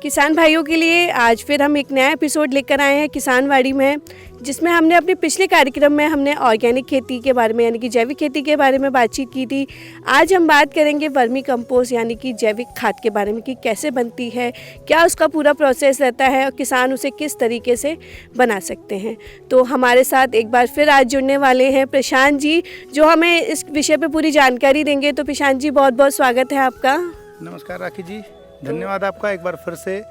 किसान भाइयों के लिए आज फिर हम एक नया एपिसोड लेकर आए हैं किसानवाड़ी में, जिसमें हमने अपने पिछले कार्यक्रम में हमने ऑर्गेनिक खेती के बारे में यानी कि जैविक खेती के बारे में बातचीत की थी। आज हम बात करेंगे वर्मी कंपोस्ट यानी कि जैविक खाद के बारे में कि कैसे बनती है, क्या उसका पूरा प्रोसेस रहता है और किसान उसे किस तरीके से बना सकते हैं। तो हमारे साथ एक बार फिर आज जुड़ने वाले हैं प्रशांत जी, जो हमें इस विषय पर पूरी जानकारी देंगे। तो प्रशांत जी, बहुत बहुत स्वागत है आपका। नमस्कार राखी जी, धन्यवाद आपका। एक बार फिर से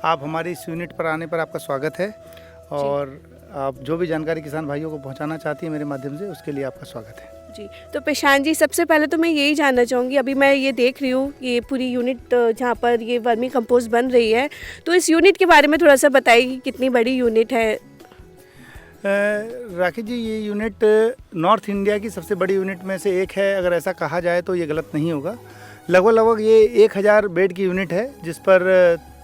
आप हमारी इस यूनिट पर आने पर आपका स्वागत है और आप जो भी जानकारी किसान भाइयों को पहुंचाना चाहती है मेरे माध्यम से, उसके लिए आपका स्वागत है जी। तो प्रशांत जी, सबसे पहले तो मैं यही जानना चाहूँगी, अभी मैं ये देख रही हूँ ये पूरी यूनिट जहाँ पर ये वर्मी कंपोस्ट बन रही है, तो इस यूनिट के बारे में थोड़ा सा बताइए कि कितनी बड़ी यूनिट है। राखी जी, ये यूनिट नॉर्थ इंडिया की सबसे बड़ी यूनिट में से एक है। अगर ऐसा कहा जाए तो ये गलत नहीं होगा। लगभग ये 1000 बेड की यूनिट है, जिस पर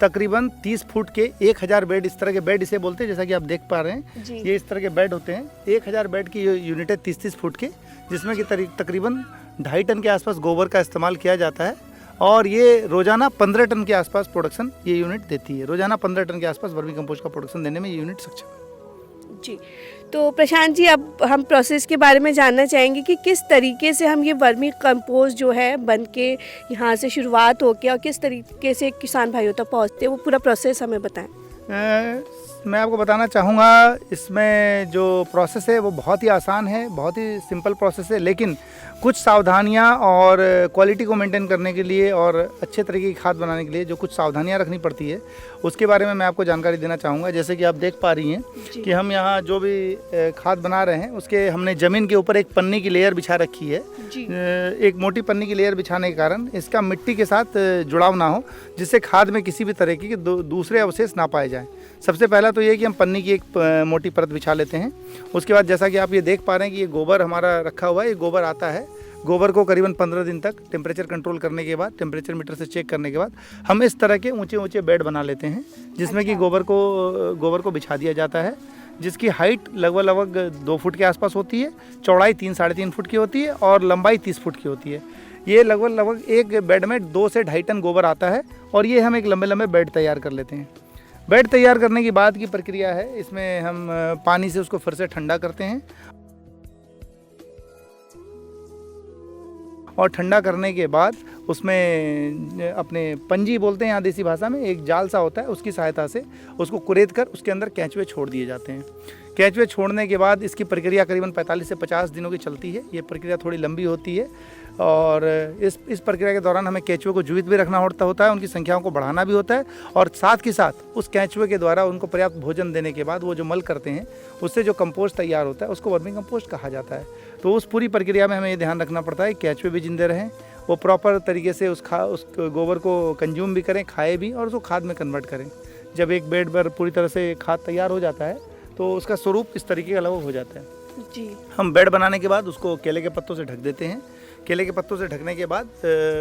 तकरीबन 30 फुट के 1000 बेड, इस तरह के बेड इसे बोलते हैं, जैसा कि आप देख पा रहे हैं ये इस तरह के बेड होते हैं। 1000 बेड की यूनिट है 30-30 फुट के, जिसमें कि तकरीबन 2.5 टन के आसपास गोबर का इस्तेमाल किया जाता है और ये रोजाना 15 टन के आसपास प्रोडक्शन ये यूनिट देती है। रोजाना 15 टन के आसपास वर्मी कंपोस्ट का प्रोडक्शन देने में ये यूनिट सक्षम है जी। तो प्रशांत जी, अब हम प्रोसेस के बारे में जानना चाहेंगे कि किस तरीके से हम ये वर्मी कंपोस्ट जो है बन के यहाँ से शुरुआत होकर और किस तरीके से किसान भाइयों तक पहुँचते हैं, वो पूरा प्रोसेस हमें बताएं। मैं आपको बताना चाहूँगा, इसमें जो प्रोसेस है वो बहुत ही आसान है, बहुत ही सिंपल प्रोसेस है, लेकिन कुछ सावधानियाँ और क्वालिटी को मेंटेन करने के लिए और अच्छे तरीके की खाद बनाने के लिए जो कुछ सावधानियाँ रखनी पड़ती है, उसके बारे में मैं आपको जानकारी देना चाहूँगा। जैसे कि आप देख पा रही हैं कि हम यहाँ जो भी खाद बना रहे हैं, उसके हमने ज़मीन के ऊपर एक पन्नी की लेयर बिछा रखी है। एक मोटी पन्नी की लेयर बिछाने के कारण इसका मिट्टी के साथ जुड़ाव ना हो, जिससे खाद में किसी भी तरीके के दूसरे अवशेष ना पाए जाएँ। सबसे पहला तो ये कि हम पन्नी की एक मोटी परत बिछा लेते हैं। उसके बाद जैसा कि आप ये देख पा रहे हैं कि ये गोबर हमारा रखा हुआ है, ये गोबर आता है। गोबर को करीबन 15 दिन तक टेम्परेचर कंट्रोल करने के बाद, टेम्परेचर मीटर से चेक करने के बाद हम इस तरह के ऊंचे ऊंचे बेड बना लेते हैं, जिसमें कि गोबर को बिछा दिया जाता है, जिसकी हाइट लगभग 2 फुट के आसपास होती है, चौड़ाई 3-3.5 फुट की होती है और लंबाई 30 फुट की होती है। ये लगभग एक बेड में 2 से 2.5 टन गोबर आता है और ये हम एक लंबे लंबे बेड तैयार कर लेते हैं। बेड तैयार करने के बाद की प्रक्रिया है, इसमें हम पानी से उसको फिर से ठंडा करते हैं और ठंडा करने के बाद उसमें अपने पंजी बोलते हैं यहाँ देसी भाषा में, एक जाल सा होता है, उसकी सहायता से उसको कुरेद कर उसके अंदर केंचुए छोड़ दिए जाते हैं। केंचुए छोड़ने के बाद इसकी प्रक्रिया करीबन 45 से 50 दिनों की चलती है। ये प्रक्रिया थोड़ी लंबी होती है और इस प्रक्रिया के दौरान हमें केंचुए को जीवित भी रखना होता है, उनकी संख्याओं को बढ़ाना भी होता है और साथ के साथ उस केंचुए के द्वारा उनको पर्याप्त भोजन देने के बाद वो जो मल करते हैं, उससे जो कंपोस्ट तैयार होता है उसको वर्मी कंपोस्ट कहा जाता है। तो उस पूरी प्रक्रिया में हमें ये ध्यान रखना पड़ता है केंचुए भी जिंदे रहें, वो प्रॉपर तरीके से उस गोबर को कंज्यूम भी करें, खाए भी और उसको खाद में कन्वर्ट करें। जब एक बेड पर पूरी तरह से खाद तैयार हो जाता है तो उसका स्वरूप इस तरीके का अलग हो जाता है जी। हम बेड बनाने के बाद उसको केले के पत्तों से ढक देते हैं। केले के पत्तों से ढकने के बाद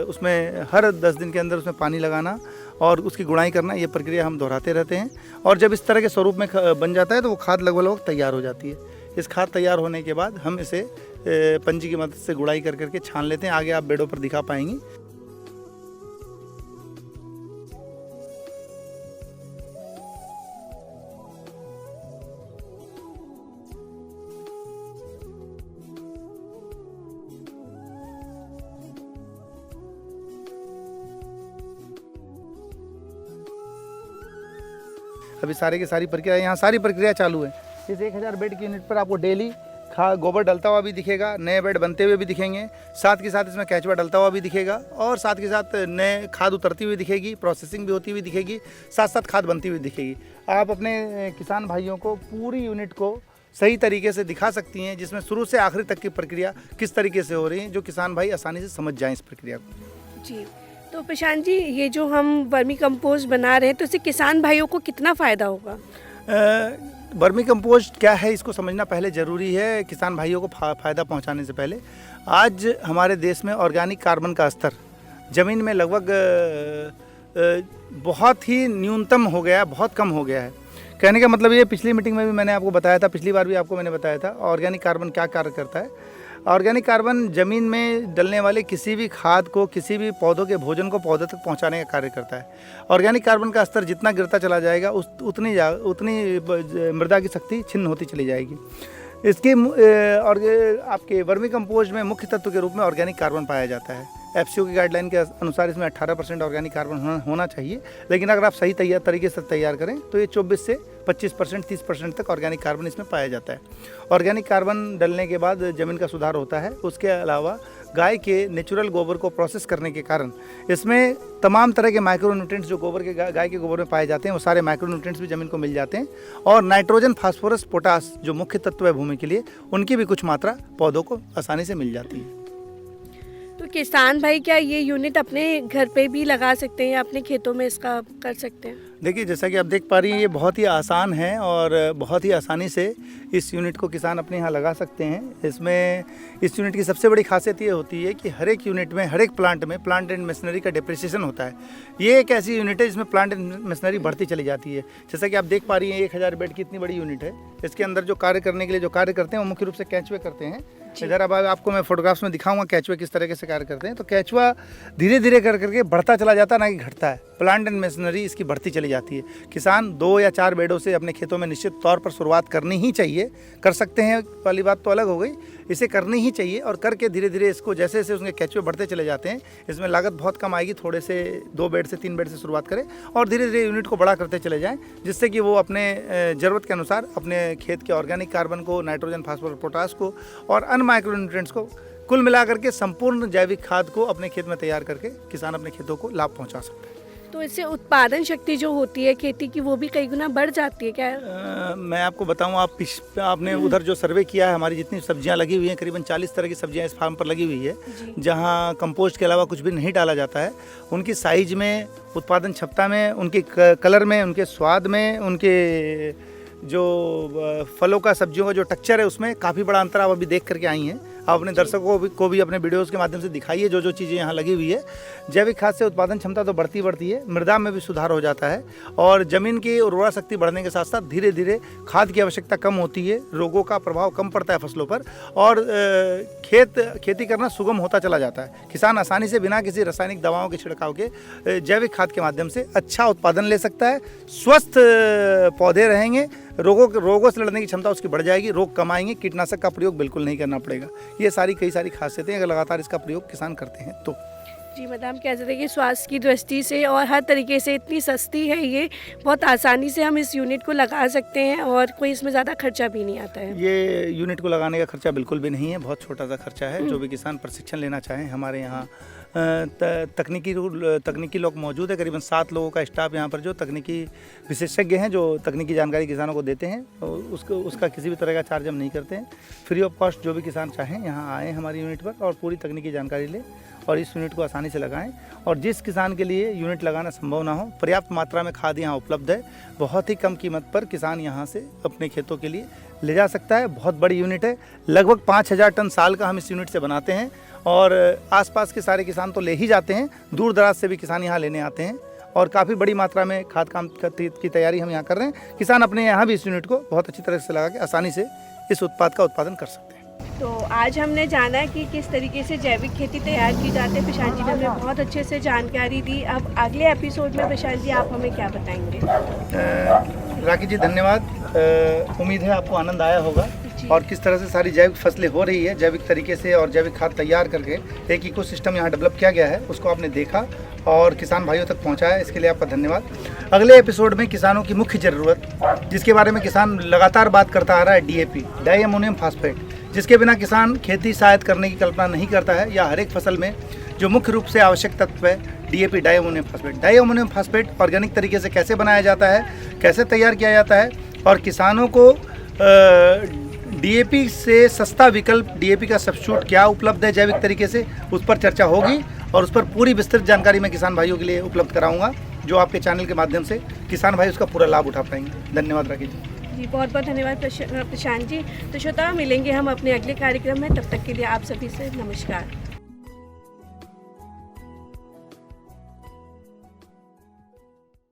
उसमें हर 10 दिन के अंदर उसमें पानी लगाना और उसकी गुड़ाई करना, ये प्रक्रिया हम दोहराते रहते हैं और जब इस तरह के स्वरूप में बन जाता है तो वो खाद लगभग तैयार हो जाती है। इस खाद तैयार होने के बाद हम इसे पंजी की मदद से गुड़ाई कर करके छान लेते हैं। आगे आप बेडों पर दिखा पाएंगी। अभी सारी की सारी प्रक्रिया, यहाँ सारी प्रक्रिया चालू है। इस 1000 बेड की यूनिट पर आपको डेली गोबर डलता हुआ भी दिखेगा, नए बेड बनते हुए भी दिखेंगे, साथ के साथ इसमें केंचुआ डलता हुआ भी दिखेगा और साथ के साथ नए खाद उतरती हुई दिखेगी, प्रोसेसिंग भी होती हुई दिखेगी, साथ साथ खाद बनती हुई दिखेगी। आप अपने किसान भाइयों को पूरी यूनिट को सही तरीके से दिखा सकती हैं, जिसमें शुरू से आखिरी तक की प्रक्रिया किस तरीके से हो रही है, जो किसान भाई आसानी से समझ जाएँ इस प्रक्रिया को जी। तो प्रशांत जी, ये जो हम वर्मी कंपोस्ट बना रहे हैं तो इससे किसान भाइयों को कितना फ़ायदा होगा? वर्मी कंपोस्ट क्या है इसको समझना पहले ज़रूरी है किसान भाइयों को फ़ायदा पहुंचाने से पहले। आज हमारे देश में ऑर्गेनिक कार्बन का स्तर ज़मीन में लगभग बहुत ही न्यूनतम हो गया है, बहुत कम हो गया है। कहने का मतलब ये, पिछली मीटिंग में भी मैंने आपको बताया था, पिछली बार भी आपको मैंने बताया था ऑर्गेनिक कार्बन क्या कार्य करता है। ऑर्गेनिक कार्बन जमीन में डलने वाले किसी भी खाद को, किसी भी पौधों के भोजन को पौधे तक पहुंचाने का कार्य करता है। ऑर्गेनिक कार्बन का स्तर जितना गिरता चला जाएगा उतनी मृदा की शक्ति छिन्न होती चली जाएगी। इसके और आपके वर्मी कंपोस्ट में मुख्य तत्व के रूप में ऑर्गेनिक कार्बन पाया जाता है। एफसीओ की गाइडलाइन के अनुसार इसमें 18% ऑर्गेनिक कार्बन होना चाहिए, लेकिन अगर आप सही तरीके से तैयार करें तो ये 24 से 25%, 30% तक ऑर्गेनिक कार्बन इसमें पाया जाता है। ऑर्गेनिक कार्बन डलने के बाद ज़मीन का सुधार होता है। उसके अलावा गाय के नेचुरल गोबर को प्रोसेस करने के कारण इसमें तमाम तरह के माइक्रोन्यूट्रिएंट्स जो गोबर के गाय के गोबर में पाए जाते हैं, वो सारे माइक्रोन्यूट्रिएंट्स भी ज़मीन को मिल जाते हैं। और नाइट्रोजन, फास्फोरस, पोटास जो मुख्य तत्व है भूमि के लिए, उनकी भी कुछ मात्रा पौधों को आसानी से मिल जाती है। तो किसान भाई क्या ये यूनिट अपने घर पे भी लगा सकते हैं या अपने खेतों में इसका कर सकते हैं? देखिए, जैसा कि आप देख पा रही हैं, ये बहुत ही आसान है और बहुत ही आसानी से इस यूनिट को किसान अपने यहाँ लगा सकते हैं। इसमें इस यूनिट की सबसे बड़ी खासियत ये होती है कि हर एक यूनिट में, हर एक प्लांट में प्लांट एंड मशीनरी का डिप्रिसिएशन होता है। ये एक ऐसी यूनिट है जिसमें प्लांट एंड मशीनरी बढ़ती चली जाती है। जैसा कि आप देख पा रही हैं, 1000 बेड की इतनी बड़ी यूनिट है। इसके अंदर जो कार्य करने के लिए जो कार्य करते हैं वो मुख्य रूप से कैचवे करते हैं। इधर अब आपको मैं फोटोग्राफ्स में दिखाऊंगा कैचवे किस तरीके से कार्य करते हैं। तो कैचवा धीरे धीरे करके बढ़ता चला जाता है, ना कि घटता है। प्लांट एंड मशीनरी इसकी बढ़ती चली जाती है। किसान 2 या 4 बेडों से अपने खेतों में निश्चित तौर पर शुरुआत करनी ही चाहिए। कर सकते हैं वाली बात तो अलग हो गई, इसे करनी ही चाहिए। और करके धीरे धीरे इसको जैसे जैसे उसके कैचवे बढ़ते चले जाते हैं, इसमें लागत बहुत कम आएगी। थोड़े से 2 बेड से 3 बेड से शुरुआत करें और धीरे धीरे यूनिट को बड़ा करते चले जाएँ, जिससे कि वो अपने ज़रूरत के अनुसार अपने खेत के ऑर्गेनिक कार्बन को, नाइट्रोजन, फास्फोरस, पोटास को और अन्य माइक्रोन्यूट्रिएंट्स को कुल मिलाकर के संपूर्ण जैविक खाद को अपने खेत में तैयार करके किसान अपने खेतों को लाभ पहुंचा सकता है। तो इससे उत्पादन शक्ति जो होती है खेती की, वो भी कई गुना बढ़ जाती है क्या? मैं आपको बताऊं, आपने उधर जो सर्वे किया है, हमारी जितनी सब्जियां लगी हुई हैं, करीबन 40 तरह की सब्जियां इस फार्म पर लगी हुई है, जहां कंपोस्ट के अलावा कुछ भी नहीं डाला जाता है। उनकी साइज में, उत्पादन क्षमता में, उनके कलर में, उनके स्वाद में, उनके जो फलों का, सब्जियों का जो टेक्सचर है, उसमें काफ़ी बड़ा अंतर आप अभी देख करके आई हैं। आप अपने दर्शकों को भी अपने वीडियोस के माध्यम से दिखाइए जो चीज़ें यहाँ लगी हुई है। जैविक खाद से उत्पादन क्षमता तो बढ़ती है, मृदा में भी सुधार हो जाता है और ज़मीन की उर्वरा शक्ति बढ़ने के साथ साथ धीरे धीरे खाद की आवश्यकता कम होती है, रोगों का प्रभाव कम पड़ता है फसलों पर और खेती करना सुगम होता चला जाता है। किसान आसानी से बिना किसी रासायनिक दवाओं के छिड़काव के जैविक खाद के माध्यम से अच्छा उत्पादन ले सकता है। स्वस्थ पौधे रहेंगे, रोगों से लड़ने की क्षमता उसकी बढ़ जाएगी, रोग कम आएंगे, कीटनाशक का प्रयोग बिल्कुल नहीं करना पड़ेगा। ये कई सारी खासियतें अगर लगातार इसका प्रयोग किसान करते हैं तो। जी मैडम, कह सकते हैं कि स्वास्थ्य की दृष्टि से और हर तरीके से इतनी सस्ती है ये, बहुत आसानी से हम इस यूनिट को लगा सकते हैं और कोई इसमें ज़्यादा खर्चा भी नहीं आता है। ये यूनिट को लगाने का खर्चा बिल्कुल भी नहीं है, बहुत छोटा सा खर्चा है। जो भी किसान प्रशिक्षण लेना चाहें, हमारे यहाँ तकनीकी लोग मौजूद है। करीबन 7 लोगों का स्टाफ यहाँ पर जो तकनीकी विशेषज्ञ हैं, जो तकनीकी जानकारी किसानों को देते हैं। उसका किसी भी तरह का चार्ज हम नहीं करते हैं। फ्री ऑफ कॉस्ट जो भी किसान चाहें यहाँ आएँ हमारी यूनिट पर और पूरी तकनीकी जानकारी लें और इस यूनिट को आसानी से लगाएं। और जिस किसान के लिए यूनिट लगाना संभव ना हो, पर्याप्त मात्रा में खाद यहाँ उपलब्ध है। बहुत ही कम कीमत पर किसान यहाँ से अपने खेतों के लिए ले जा सकता है। बहुत बड़ी यूनिट है, लगभग 5000 टन साल का हम इस यूनिट से बनाते हैं और आसपास के सारे किसान तो ले ही जाते हैं, दूर दराज से भी किसान यहाँ लेने आते हैं और काफ़ी बड़ी मात्रा में खाद काम की तैयारी हम यहाँ कर रहे हैं। किसान अपने यहाँ भी इस यूनिट को बहुत अच्छी तरह से लगा के आसानी से इस उत्पाद का उत्पादन कर सकते हैं। तो आज हमने जाना कि किस तरीके से जैविक खेती तैयार की जाती है। प्रशांत जी ने हमें बहुत अच्छे से जानकारी दी। अब अगले एपिसोड में प्रशांत जी आप हमें क्या बताएंगे? राखी जी धन्यवाद। उम्मीद है आपको आनंद आया होगा और किस तरह से सारी जैविक फसलें हो रही है जैविक तरीके से और जैविक खाद तैयार करके एक इकोसिस्टम यहाँ डेवलप किया गया है, उसको आपने देखा और किसान भाइयों तक पहुँचाया, इसके लिए आपका धन्यवाद। अगले एपिसोड में किसानों की मुख्य ज़रूरत, जिसके बारे में किसान लगातार बात करता आ रहा है, DAP, डाई अमोनियम फास्फेट, जिसके बिना किसान खेती शायद करने की कल्पना नहीं करता है। या हर एक फसल में जो मुख्य रूप से आवश्यक तत्व है DAP, di ammonium phosphate. Di ammonium phosphate organic तरीके से कैसे बनाया जाता है, कैसे तैयार किया जाता है और किसानों को DAP से सस्ता विकल्प, DAP का सब्स्टिट्यूट क्या उपलब्ध है जैविक तरीके से, उस पर चर्चा होगी और उस पर पूरी विस्तृत जानकारी मैं किसान भाइयों के लिए उपलब्ध कराऊंगा, जो आपके चैनल के माध्यम से किसान भाई उसका पूरा लाभ उठा पाएंगे। धन्यवाद राखी जी। बहुत बहुत धन्यवाद प्रशांत जी। तो श्रोता, मिलेंगे हम अपने अगले कार्यक्रम में, तब तक के लिए आप सभी से नमस्कार।